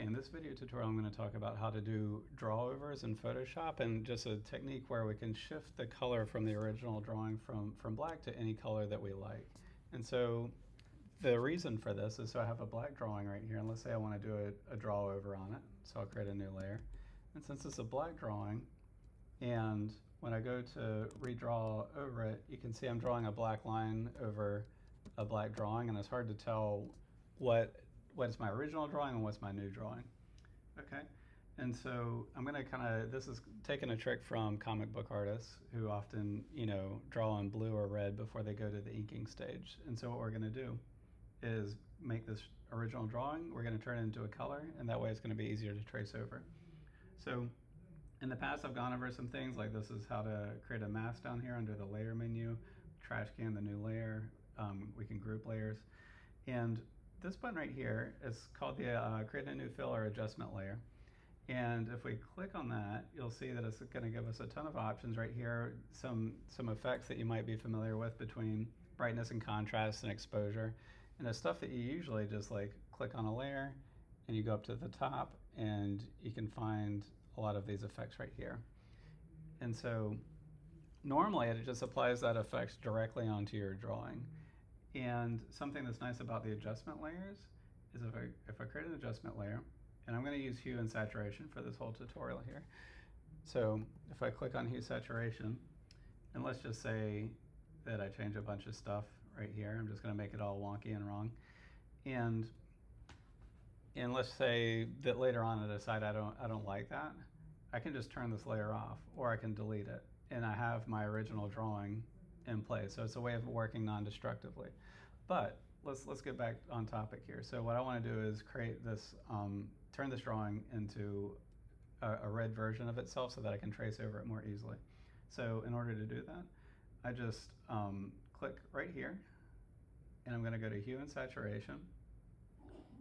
in this video tutorial I'm going to talk about how to do drawovers in Photoshop, and just a technique where we can shift the color from the original drawing from black to any color that we like. And so the reason for this is, so I have a black drawing right here, and let's say I want to do a drawover on it. So I'll create a new layer. And since it's a black drawing, and when I go to redraw over it, you can see I'm drawing a black line over a black drawing, and it's hard to tell what's my original drawing and what's my new drawing. Okay, and so I'm going to this is taking a trick from comic book artists who often, draw in blue or red before they go to the inking stage. And so what we're going to do is make this original drawing, we're going to turn it into a color, and that way it's going to be easier to trace over. So in the past, I've gone over some things like this is how to create a mask down here under the layer menu, trash can, the new layer. We can group layers. And this button right here is called the create a new fill or adjustment layer. And if we click on that, you'll see that it's going to give us a ton of options right here, some effects that you might be familiar with between brightness and contrast and exposure. And it's stuff that you usually just click on a layer and you go up to the top and you can find a lot of these effects right here. And so normally it just applies that effect directly onto your drawing. And something that's nice about the adjustment layers is if I create an adjustment layer, and I'm going to use hue and saturation for this whole tutorial here. So if I click on hue saturation, and let's just say that I change a bunch of stuff right here, I'm just going to make it all wonky and wrong. And let's say that later on I decide I don't like that, I can just turn this layer off, or I can delete it, and I have my original drawing in place. So it's a way of working non-destructively. But let's get back on topic here. So what I want to do is create this, turn this drawing into a red version of itself so that I can trace over it more easily. So in order to do that, I just click right here, and I'm going to go to hue and saturation.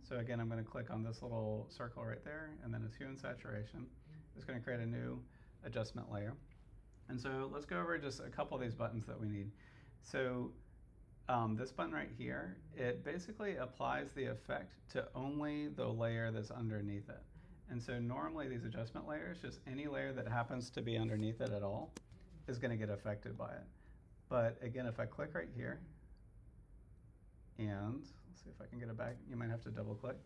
So again, I'm going to click on this little circle right there, and then it's hue and saturation. It's going to create a new adjustment layer. And so let's go over just a couple of these buttons that we need. So this button right here, it basically applies the effect to only the layer that's underneath it. And so normally these adjustment layers, just any layer that happens to be underneath it at all is going to get affected by it. But again, if I click right here, and let's see if I can get it back. You might have to double click.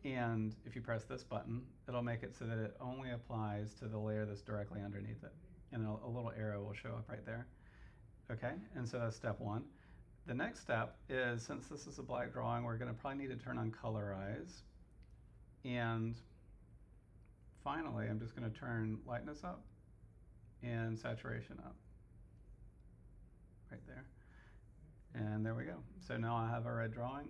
And if you press this button, it'll make it so that it only applies to the layer that's directly underneath it. And a little arrow will show up right there. Okay, and so that's step one. The next step is, since this is a black drawing, we're going to probably need to turn on colorize. And finally, I'm just going to turn lightness up and saturation up. Right there. And there we go. So now I have a red drawing.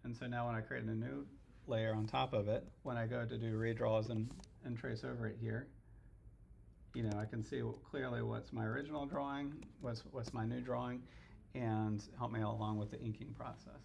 And so now when I create a new layer on top of it, when I go to do redraws and trace over it here, I can see clearly what's my original drawing, what's my new drawing, and help me along with the inking process.